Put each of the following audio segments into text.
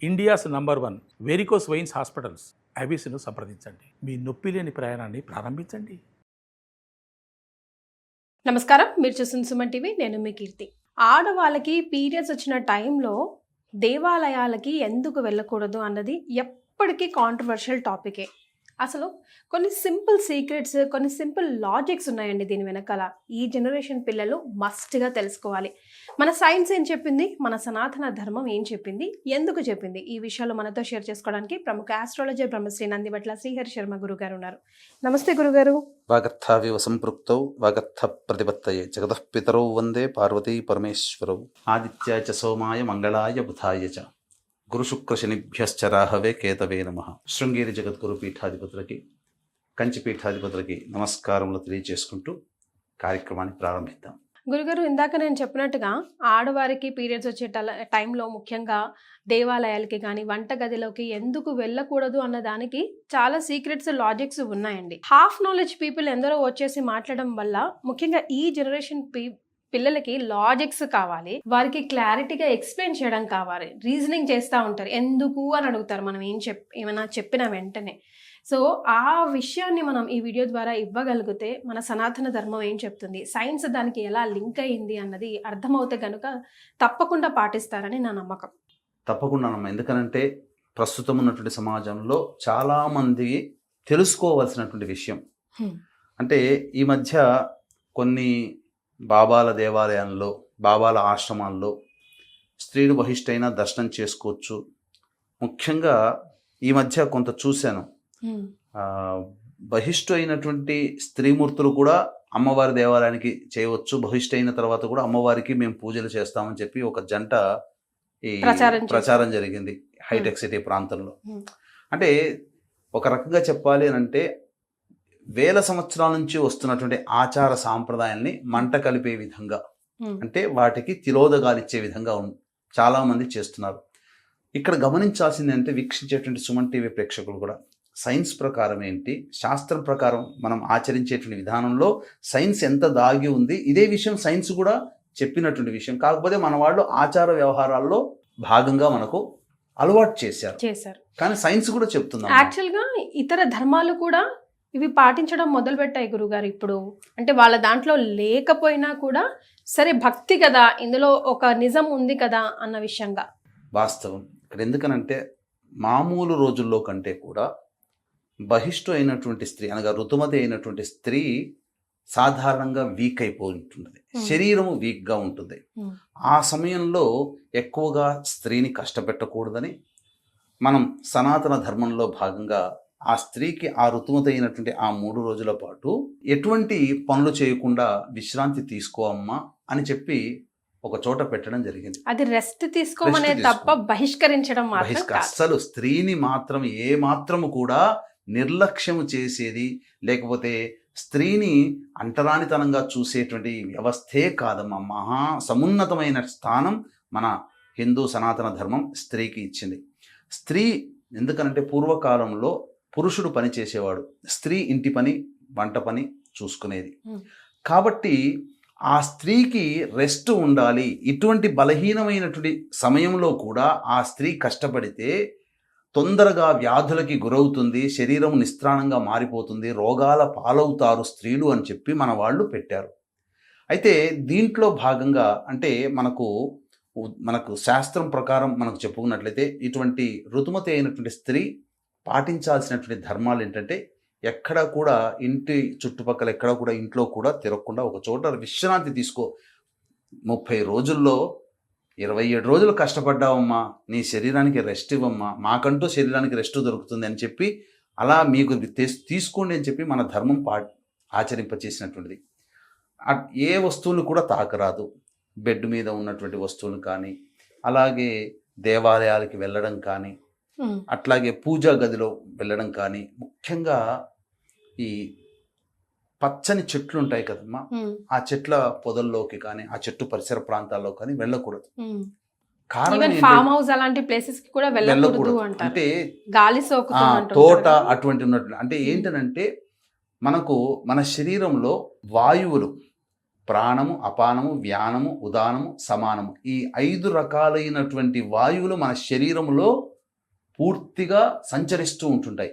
India's number 1 varicose veins hospitals ఐబీసీను సంప్రదించండి. మీ నొప్పి లేని ప్రయాణాన్ని ప్రారంభించండి. నమస్కారం, మీరు చూస్తున్న సుమన్ టీవీ. నేను మీ కీర్తి. ఆడవాళ్ళకి పీరియడ్స్ వచ్చిన టైంలో దేవాలయాలకి ఎందుకు వెళ్ళకూడదు అన్నది ఎప్పటికీ కాంట్రవర్షియల్ టాపికే. అసలు కొన్ని సింపుల్ సీక్రెట్స్, కొన్ని సింపుల్ లాజిక్స్ ఉన్నాయండి దీని వెనకాల. ఈ జనరేషన్ పిల్లలు మస్ట్గా తెలుసుకోవాలి. మన సైన్స్ ఏం చెప్పింది, మన సనాతన ధర్మం ఏం చెప్పింది, ఎందుకు చెప్పింది, ఈ విషయాలు మనతో షేర్ చేసుకోవడానికి ప్రముఖ ఆస్ట్రాలజర్ బ్రహ్మశ్రీ నందిబట్ల శ్రీహరి శర్మ గురుగారు ఉన్నారు. నమస్తే గురుగారు. వాగర్థావివ సంపృక్తౌ వాగర్థ ప్రతిపత్తయే జగతః పితరౌ వందే పార్వతీ పరమేశ్వరౌ ఆదిత్యాయ చ సోమాయ మంగళాయ బుధాయ చ గురుశుక్రశనిభ్యశ్చ రాహవే కేతవే నమః. శృంగేరి జగద్గురు పీఠాధిపతులకి, కంచి పీఠాధిపతులకి నమస్కారములు తెలియజేసుకుంటూ కార్యక్రమాన్ని ప్రారంభిద్దాం. గురుగారు, ఇందాక నేను చెప్పినట్టుగా ఆడవారికి పీరియడ్స్ వచ్చే టైంలో ముఖ్యంగా దేవాలయాలకి కానీ వంటగదిలోకి ఎందుకు వెళ్ళకూడదు అన్న దానికి చాలా సీక్రెట్స్, లాజిక్స్ ఉన్నాయండి. హాఫ్ నాలెడ్జ్ పీపుల్ ఎందరో వచ్చేసి మాట్లాడడం వల్ల ముఖ్యంగా ఈ జనరేషన్ పిల్లలకి లాజిక్స్ కావాలి, వారికి క్లారిటీగా ఎక్స్ప్లెయిన్ చేయడం కావాలి. రీజనింగ్ చేస్తూ ఉంటారు, ఎందుకు అని అడుగుతారు మనం ఏమైనా చెప్పిన వెంటనే. సో ఆ విషయాన్ని మనం ఈ వీడియో ద్వారా ఇవ్వగలిగితే మన సనాతన ధర్మం ఏం చెప్తుంది, సైన్స్ దానికి ఎలా లింక్ అయింది అన్నది అర్థమవుతే కనుక తప్పకుండా పాటిస్తారని నా నమ్మకం. తప్పకుండా అమ్మా. ఎందుకనంటే ప్రస్తుతం ఉన్నటువంటి సమాజంలో చాలామంది తెలుసుకోవాల్సినటువంటి విషయం. అంటే ఈ మధ్య కొన్ని బాబాల దేవాలయాల్లో, బాబాల ఆశ్రమాల్లో స్త్రీలు బహిష్టైన దర్శనం చేసుకోవచ్చు. ముఖ్యంగా ఈ మధ్య కొంత చూశాను, బహిష్టు అయినటువంటి స్త్రీమూర్తులు కూడా అమ్మవారి దేవాలయానికి చేయవచ్చు, బహిష్టు అయిన తర్వాత కూడా అమ్మవారికి మేము పూజలు చేస్తామని చెప్పి ఒక జంట ఈ ప్రచారం జరిగింది హైటెక్ సిటీ ప్రాంతంలో. అంటే ఒక రకంగా చెప్పాలి అని అంటే వేల సంవత్సరాల నుంచి వస్తున్నటువంటి ఆచార సాంప్రదాయాల్ని మంట కలిపే విధంగా, అంటే వాటికి తిరోధగాలిచ్చే విధంగా చాలా మంది చేస్తున్నారు. ఇక్కడ గమనించాల్సింది అంటే వీక్షించేటువంటి సుమన్ టీవీ ప్రేక్షకులు కూడా సైన్స్ ప్రకారం ఏంటి, శాస్త్రం ప్రకారం మనం ఆచరించేటువంటి విధానంలో సైన్స్ ఎంత దాగి ఉంది, ఇదే విషయం సైన్స్ కూడా చెప్పినటువంటి విషయం. కాకపోతే మన వాళ్ళు ఆచార వ్యవహారాల్లో భాగంగా మనకు అలవాటు చేశారు. కానీ సైన్స్ కూడా చెప్తుంది. యాక్చువల్గా ఇతర ధర్మాలు కూడా ఇవి పాటించడం మొదలుపెట్టాయి గురుగారు ఇప్పుడు. అంటే వాళ్ళ దాంట్లో లేకపోయినా కూడా సరే భక్తి కదా, ఇందులో ఒక నిజం ఉంది కదా అన్న విషయంగా. వాస్తవం. ఇక్కడ ఎందుకనంటే మామూలు రోజుల్లో కంటే కూడా బహిష్టు అయినటువంటి స్త్రీ అనగా ఋతుమతి అయినటువంటి స్త్రీ సాధారణంగా వీక్ అయిపోయి ఉంటుంది, శరీరము వీక్గా ఉంటుంది. ఆ సమయంలో ఎక్కువగా స్త్రీని కష్టపెట్టకూడదని మనం సనాతన ధర్మంలో భాగంగా ఆ స్త్రీకి ఆ ఋతుమతి అయినటువంటి ఆ 3 రోజుల పాటు ఎటువంటి పనులు చేయకుండా విశ్రాంతి తీసుకోమ్మా అని చెప్పి ఒక చోట పెట్టడం జరిగింది. అది రెస్ట్ తీసుకోమనే తప్ప బహిష్కరించడం అస్సలు స్త్రీని మాత్రం ఏ మాత్రము కూడా నిర్లక్ష్యము చేసేది, లేకపోతే స్త్రీని అంటరానితనంగా చూసేటువంటి వ్యవస్థే కాదమ్మా. మహా సమున్నతమైన స్థానం మన హిందూ సనాతన ధర్మం స్త్రీకి ఇచ్చింది. స్త్రీ ఎందుకనంటే పూర్వకాలంలో పురుషుడు పని చేసేవాడు, స్త్రీ ఇంటి పని, వంట పని చూసుకునేది. కాబట్టి ఆ స్త్రీకి రెస్ట్ ఉండాలి. ఇటువంటి బలహీనమైనటువంటి సమయంలో కూడా ఆ స్త్రీ కష్టపడితే తొందరగా వ్యాధులకి గురవుతుంది, శరీరం నిస్త్రాణంగా మారిపోతుంది, రోగాల పాలవుతారు స్త్రీలు అని చెప్పి మన వాళ్ళు పెట్టారు. అయితే దీంట్లో భాగంగా అంటే మనకు శాస్త్రం ప్రకారం మనకు చెప్పుకున్నట్లయితే ఇటువంటి ఋతుమతి అయినటువంటి స్త్రీ పాటించాల్సినటువంటి ధర్మాలు ఏంటంటే ఎక్కడ కూడా ఇంటి చుట్టుపక్కల ఎక్కడ కూడా ఇంట్లో కూడా తిరగకుండా ఒక చోట విశ్రాంతి తీసుకో. 30 రోజుల్లో 27 రోజులు కష్టపడ్డావమ్మా, నీ శరీరానికి రెస్ట్ ఇవ్వమ్మా, మాకంటూ శరీరానికి రెస్ట్ దొరుకుతుంది అని చెప్పి అలా మీకు తీసుకోండి అని చెప్పి మన ధర్మం ఆచరింపచేసినటువంటిది. ఏ వస్తువులు కూడా తాకరాదు, బెడ్ మీద ఉన్నటువంటి వస్తువులు కానీ, అలాగే దేవాలయాలకి వెళ్ళడం కానీ, అట్లాగే పూజా గదిలో వెళ్ళడం కానీ, ముఖ్యంగా ఈ పచ్చని చెట్లు ఉంటాయి కదమ్మా, ఆ చెట్ల పొదల్లోకి కానీ, ఆ చెట్టు పరిసర ప్రాంతాల్లో కానీ వెళ్ళకూడదు. కారణం ఫామ్ హౌస్ అలాంటి ప్లేసెస్ కి కూడా వెళ్ళకూడదు అంటే గాలి సోకుతుంది, తోట అటువంటి ఉన్నట్టు. అంటే ఏంటనంటే మన శరీరంలో వాయువులు ప్రాణము, అపానము, వ్యానము, ఉదానము, సమానము. ఈ 5 రకాలైనటువంటి వాయువులు మన శరీరంలో పూర్తిగా సంచరిస్తూ ఉంటుంటాయి.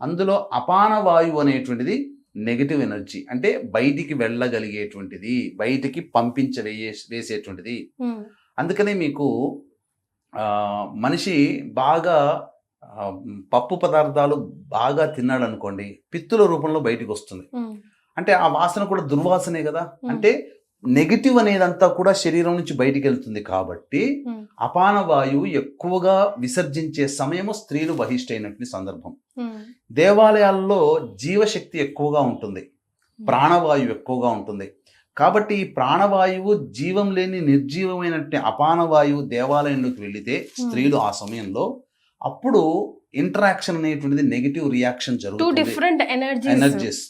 అందులో అపాన వాయువు అనేటువంటిది నెగటివ్ ఎనర్జీ, అంటే బయటికి వెళ్ళగలిగేటువంటిది, బయటికి వేసేటువంటిది. అందుకనే మీకు మనిషి బాగా పప్పు పదార్థాలు బాగా తిన్నాడు అనుకోండి, పిత్తుల రూపంలో బయటికి వస్తుంది. అంటే ఆ వాసన కూడా దుర్వాసనే కదా. అంటే నెగిటివ్ అనేదంతా కూడా శరీరం నుంచి బయటికి వెళ్తుంది. కాబట్టి అపాన వాయువు ఎక్కువగా విసర్జించే సమయము స్త్రీలు బహిష్టైనటువంటి సందర్భం. దేవాలయాల్లో జీవశక్తి ఎక్కువగా ఉంటుంది, ప్రాణవాయువు ఎక్కువగా ఉంటుంది. కాబట్టి ఈ ప్రాణవాయువు జీవం లేని నిర్జీవమైనటువంటి అపాన వాయువు దేవాలయంలోకి వెళితే స్త్రీలు ఆ సమయంలో అప్పుడు ఇంటరాక్షన్ అనేటువంటిది నెగిటివ్ రియాక్షన్ జరుగుతుంది, ఎనర్జీస్.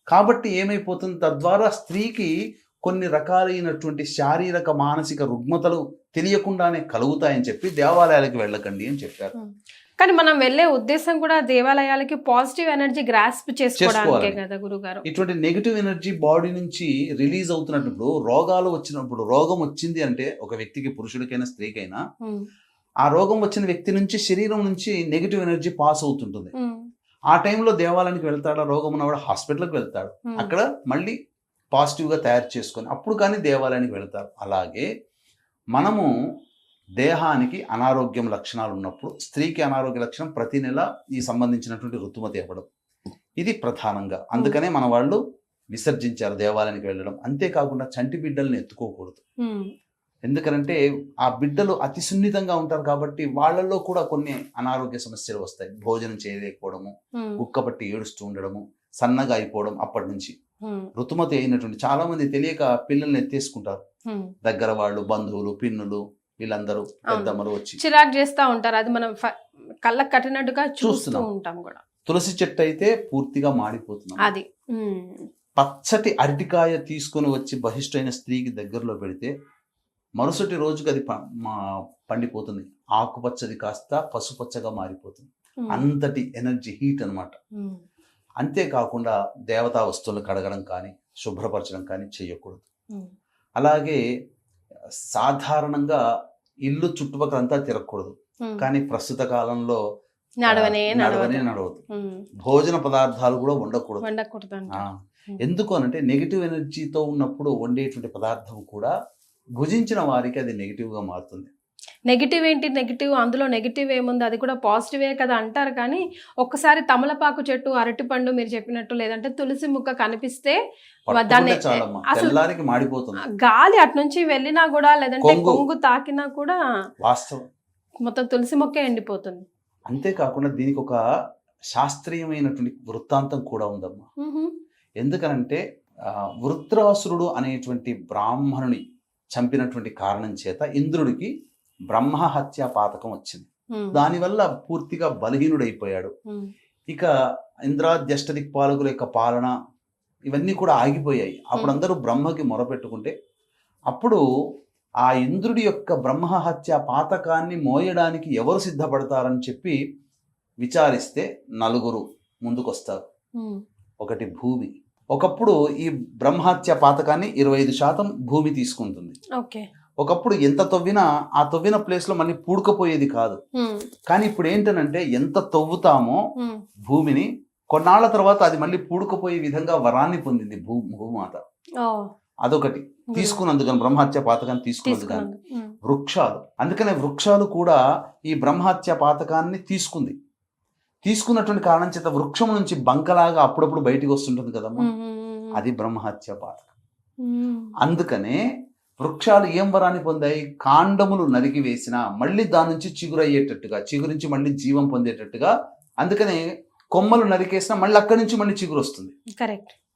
కాబట్టి ఏమైపోతుంది, తద్వారా స్త్రీకి కొన్ని రకాలైనటువంటి శారీరక మానసిక రుగ్మతలు తెలియకుండానే కలుగుతాయని చెప్పి దేవాలయాలకు వెళ్ళకండి అని చెప్పారు. కానీ మనం వెళ్ళే ఉద్దేశం కూడా దేవాలయాలకి పాజిటివ్ ఎనర్జీ గ్రాస్ప్ చేసుకోవడానికే కదా గురుగారు. ఇటువంటి నెగిటివ్ ఎనర్జీ బాడీ నుంచి రిలీజ్ అవుతున్నప్పుడు రోగాలు వచ్చినప్పుడు, రోగం వచ్చింది అంటే ఒక వ్యక్తికి, పురుషుడికైనా స్త్రీకైనా, ఆ రోగం వచ్చిన వ్యక్తి నుంచి శరీరం నుంచి నెగిటివ్ ఎనర్జీ పాస్ అవుతుంటుంది. ఆ టైంలో దేవాలయానికి వెళ్తాడు, రోగం ఉన్నవాడు హాస్పిటల్కి వెళ్తాడు, అక్కడ మళ్ళీ పాజిటివ్గా తయారు చేసుకొని అప్పుడు కానీ దేవాలయానికి వెళ్తారు. అలాగే మనము దేహానికి అనారోగ్యం లక్షణాలు ఉన్నప్పుడు, స్త్రీకి అనారోగ్య లక్షణం ప్రతి నెల ఈ సంబంధించినటువంటి ఋతుమతి ఇవ్వడం, ఇది ప్రధానంగా. అందుకనే మన వాళ్ళు విసర్జించారు దేవాలయానికి వెళ్ళడం. అంతేకాకుండా చంటి బిడ్డల్ని ఎత్తుకోకూడదు. ఎందుకంటే ఆ బిడ్డలు అతి సున్నితంగా ఉంటారు కాబట్టి వాళ్ళల్లో కూడా కొన్ని అనారోగ్య సమస్యలు వస్తాయి. భోజనం చేయలేకపోవడము, గుక్కపట్టి ఏడుస్తూ ఉండడము, సన్నగా అయిపోవడం. అప్పటి నుంచి ఋతుమతి అయినటువంటి చాలా మంది తెలియక పిల్లల్ని ఎత్తేసుకుంటారు. దగ్గర వాళ్ళు, బంధువులు, పిన్నులు, వీళ్ళందరూ పెద్దమ్మలు వచ్చి చిరాకు చేస్తూ ఉంటారు. అది మనం కళ్ళకు కట్టినట్టుగా చూస్తూ ఉంటాం కూడా. తులసి చెట్టు అయితే పూర్తిగా మాడిపోతున్నాం. అది పచ్చటి అరటికాయ తీసుకొని వచ్చి బహిష్టైన స్త్రీకి దగ్గరలో పెడితే మరుసటి రోజుకి అది పండిపోతుంది. ఆకుపచ్చది కాస్త పసుపచ్చగా మారిపోతుంది. అంతటి ఎనర్జీ, హీట్ అనమాట. అంతేకాకుండా దేవతా వస్తువులు కడగడం కానీ శుభ్రపరచడం కానీ చేయకూడదు. అలాగే సాధారణంగా ఇల్లు చుట్టుపక్కలంతా తిరగకూడదు. కానీ ప్రస్తుత కాలంలో నడవదు. భోజన పదార్థాలు కూడా వండకూడదు. ఎందుకు అనంటే నెగిటివ్ ఎనర్జీతో ఉన్నప్పుడు వండేటువంటి పదార్థం కూడా భుజించిన వారికి అది నెగిటివ్గా మారుతుంది. నెగిటివ్ ఏంటి, నెగిటివ్ అందులో నెగిటివ్ ఏముంది, అది కూడా పాజిటివే కదా అంటారు. కానీ ఒక్కసారి తమలపాకు చెట్టు, అరటిపండు మీరు చెప్పినట్టు, లేదంటే తులసి ముక్క కనిపిస్తే దాన్ని అసలు మాడిపోతుంది. గాలి అటు నుంచి వెళ్ళినా కూడా, లేదంటే కొంగు తాకినా కూడా వాస్తవం మొత్తం తులసి మొక్కే ఎండిపోతుంది. అంతేకాకుండా దీనికి ఒక శాస్త్రీయమైనటువంటి వృత్తాంతం కూడా ఉందమ్మా. ఎందుకనంటే వృత్రాసురుడు అనేటువంటి బ్రాహ్మణుని చంపినటువంటి కారణం చేత ఇంద్రుడికి బ్రహ్మహత్య పాతకం వచ్చింది. దానివల్ల పూర్తిగా బలహీనుడైపోయాడు. ఇక ఇంద్రాద్యష్టదిక్పాలకుల యొక్క పాలన ఇవన్నీ కూడా ఆగిపోయాయి. అప్పుడు అందరూ బ్రహ్మకి మొరపెట్టుకుంటే అప్పుడు ఆ ఇంద్రుడి యొక్క బ్రహ్మహత్య పాతకాన్ని మోయడానికి ఎవరు సిద్ధపడతారని చెప్పి విచారిస్తే 4 ముందుకొస్తారు. ఒకటి భూమి. ఒకప్పుడు ఈ బ్రహ్మహత్య పాతకాన్ని 25% భూమి తీసుకుంటుంది. ఒకప్పుడు ఎంత తవ్వినా ఆ తవ్విన ప్లేస్ లో మళ్ళీ పూడుకపోయేది కాదు. కానీ ఇప్పుడు ఏంటనంటే ఎంత తవ్వుతామో భూమిని, కొన్నాళ్ల తర్వాత అది మళ్ళీ పూడుకుపోయే విధంగా వరాన్ని పొందింది భూమాత. అదొకటి తీసుకున్నందుకని, బ్రహ్మహత్య పాతకాన్ని తీసుకున్నందుకని. వృక్షాలు, అందుకనే వృక్షాలు కూడా ఈ బ్రహ్మహత్య పాతకాన్ని తీసుకున్నటువంటి కారణం చేత వృక్షం నుంచి బంకలాగా అప్పుడప్పుడు బయటికి వస్తుంటుంది కదమ్మా, అది బ్రహ్మహత్య పాతకం. అందుకనే వృక్షాలు ఏం వరాన్ని పొందాయి, కాండములు నరికి వేసినా మళ్ళీ దాని నుంచి చిగురయ్యేటట్టుగా, చిగురించి మళ్ళీ జీవం పొందేటట్టుగా. అందుకనే కొమ్మలు నరికేసినా మళ్ళీ అక్కడి నుంచి మళ్ళీ చిగురు వస్తుంది.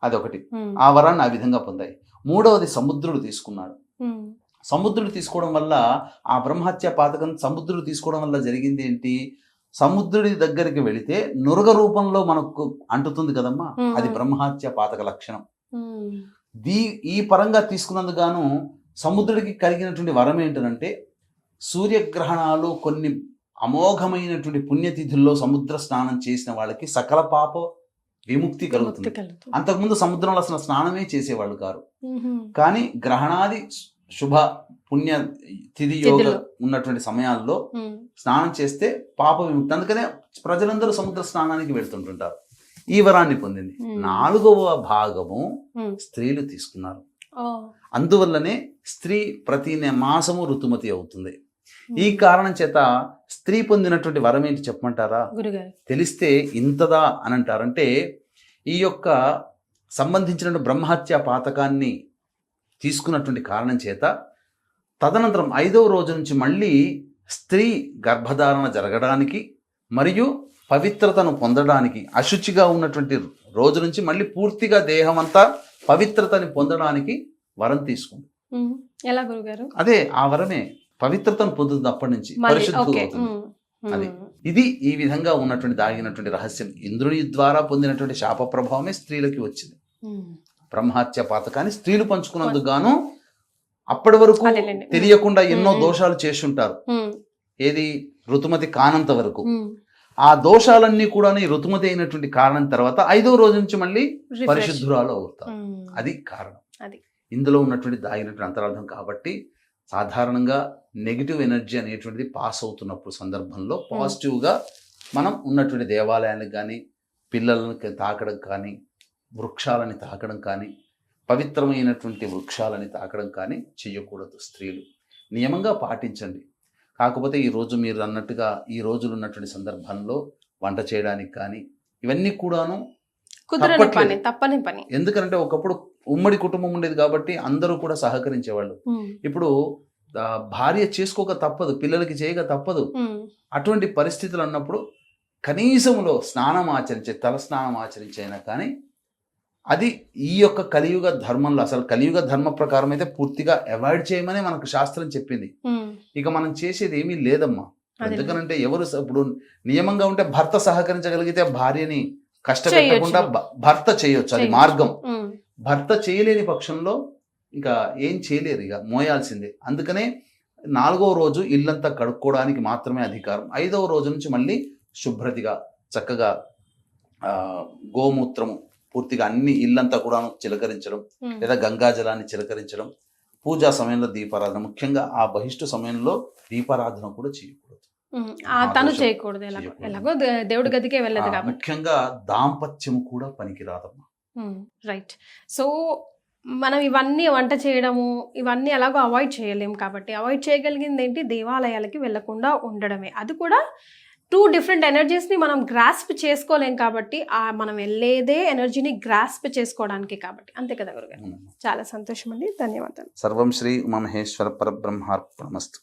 అదొకటి, ఆ వరాన్ని ఆ విధంగా పొందాయి. మూడవది సముద్రుడు తీసుకున్నాడు. సముద్రుడు తీసుకోవడం వల్ల, ఆ బ్రహ్మహత్య పాతకం సముద్రుడు తీసుకోవడం వల్ల జరిగింది ఏంటి, సముద్రుడి దగ్గరికి వెళితే నురగ రూపంలో మనకు అంటుతుంది కదమ్మా, అది బ్రహ్మహత్య పాతక లక్షణం. ఈ పరంగా తీసుకున్నందుకు గాను సముద్రుడికి కలిగినటువంటి వరం ఏంటంటే, సూర్యగ్రహణాలు కొన్ని అమోఘమైనటువంటి పుణ్యతిథుల్లో సముద్ర స్నానం చేసిన వాళ్ళకి సకల పాప విముక్తి కలుగుతుంది. కలుగుతుంది. అంతకుముందు సముద్రంలో అసలు స్నానమే చేసేవాళ్ళు కారు. మ్మ్. కానీ గ్రహణాది శుభ పుణ్య తిథి యోగ తిథిలో. ఉన్నటువంటి సమయాల్లో మ్మ్. స్నానం చేస్తే పాప విముక్తి. అందుకనే ప్రజలందరూ సముద్ర స్నానానికి వెళ్తుంటుంటారు. ఈ వరాన్ని పొందింది. 4వ భాగము మ్మ్. స్త్రీలు తీసుకున్నారు. ఓ. అందువల్లనే స్త్రీ ప్రతి మాసము ఋతుమతి అవుతుంది. ఈ కారణం చేత స్త్రీ పొందినటువంటి వరం ఏంటి చెప్పమంటారా? గురుగారు. తెలిస్తే ఇంతదా అని అంటారంటే, ఈ యొక్క సంబంధించిన బ్రహ్మహత్య పాతకాన్ని తీసుకున్నటువంటి కారణం చేత తదనంతరం 5వ రోజు నుంచి మళ్ళీ స్త్రీ గర్భధారణ జరగడానికి మరియు పవిత్రతను పొందడానికి, అశుచిగా ఉన్నటువంటి రోజు నుంచి మళ్ళీ పూర్తిగా దేహం అంతా పవిత్రతని పొందడానికి వరం తీసుకుంది. మ్మ్. ఎలా గురుగారు? అదే ఆ వరమే పవిత్రతను పొందుతుంది. అప్పటి నుంచి పరిశుద్ధి ఓకే. అవుతుంది. మ్మ్. అది ఇది ఈ విధంగా ఉన్నటువంటి దాగినటువంటి రహస్యం. ఇంద్రుని ద్వారా పొందినటువంటి శాప ప్రభావమే స్త్రీలకి వచ్చింది. మ్మ్. బ్రహ్మహత్య పాతకాన్ని స్త్రీలు పంచుకున్నందుకు గాను అప్పటి వరకు అదేలేండి. తెలియకుండా ఎన్నో మ్మ్. దోషాలు చేసి ఉంటారు. మ్మ్. ఏది ఋతుమతి కానంత వరకు. మ్మ్. ఆ దోషాలన్నీ కూడా ఈ ఋతుమతి అయినటువంటి కారణం తర్వాత 5వ రోజు నుంచి మళ్ళీ Refresh. పరిశుద్ధురాలు అవుతారు. మ్మ్. అది కారణం. అది. ఇందులో ఉన్నటువంటి దాగినటువంటి అంతరార్థం. కాబట్టి సాధారణంగా నెగిటివ్ ఎనర్జీ అనేటువంటిది పాస్ అవుతున్నప్పుడు సందర్భంలో పాజిటివ్గా మనం ఉన్నటువంటి దేవాలయాలకు కానీ, పిల్లలను తాకడం కానీ, వృక్షాలని తాకడం కానీ, పవిత్రమైనటువంటి వృక్షాలని తాకడం కానీ చేయకూడదు. స్త్రీలు నియమంగా పాటించండి. కాకపోతే ఈరోజు మీరు అన్నట్టుగా ఈ రోజులు ఉన్నటువంటి సందర్భంలో వంట చేయడానికి కానీ ఇవన్నీ కూడాను కుదరని పని, తప్పని పని. ఎందుకంటే ఒకప్పుడు ఉమ్మడి కుటుంబం ఉండేది కాబట్టి అందరూ కూడా సహకరించేవాళ్ళు. మ్మ్. ఇప్పుడు భార్య చేసుకోక తప్పదు, పిల్లలకి చేయక తప్పదు. మ్మ్. అటువంటి పరిస్థితులు అన్నప్పుడు కనీసంలో స్నానం ఆచరించే, తల స్నానం ఆచరించైనా కానీ అది ఈ యొక్క కలియుగ ధర్మంలో, అసలు కలియుగ ధర్మ ప్రకారం అయితే పూర్తిగా అవాయిడ్ చేయమని మనకు శాస్త్రం చెప్పింది. మ్మ్. ఇక మనం చేసేది ఏమీ లేదమ్మా. అదే. ఎందుకనంటే ఎవరు ఇప్పుడు నియమంగా ఉంటే భర్త సహకరించగలిగితే భార్యని కష్టపెట్టకుండా భర్త చేయొచ్చు, అది మార్గం. మ్మ్. భర్త చేయలేని పక్షంలో ఇంకా ఏం చేయలేరు, ఇక మోయాల్సిందే. అందుకనే 4వ రోజు ఇల్లంతా కడుక్కోవడానికి మాత్రమే అధికారం. 5వ రోజు నుంచి మళ్ళీ శుభ్రతగా చక్కగా గోమూత్రము పూర్తిగా అన్ని ఇల్లంతా కూడా చిలకరించడం, మ్మ్. లేదా గంగాజలాన్ని చిలకరించడం, పూజా సమయంలో దీపారాధన, ముఖ్యంగా ఆ బహిష్టు సమయంలో దీపారాధన కూడా చేయకూడదు. మ్మ్. తను చేయకూడదు. ఎలాగో దేవుడి గదికే వెళ్ళదు కాబట్టి. ముఖ్యంగా దాంపత్యం కూడా పనికిరాదమ్మా. రైట్. సో మనం ఇవన్నీ వంట చేయడము ఇవన్నీ ఎలాగో అవాయిడ్ చేయలేము కాబట్టి అవాయిడ్ చేయగలిగింది ఏంటి? దేవాలయాలకి వెళ్ళకుండా ఉండడమే. అది కూడా 2 డిఫరెంట్ ఎనర్జీస్ని మనం గ్రాస్ప్ చేసుకోలేం కాబట్టి మనం వెళ్ళేదే ఎనర్జీని గ్రాస్ప్ చేసుకోవడానికి కాబట్టి. అంతే కదా గురుగారు? చాలా సంతోషం అండి. ధన్యవాదాలు. సర్వం శ్రీ ఉమామహేశ్వర పరబ్రహ్మార్పణమస్తు.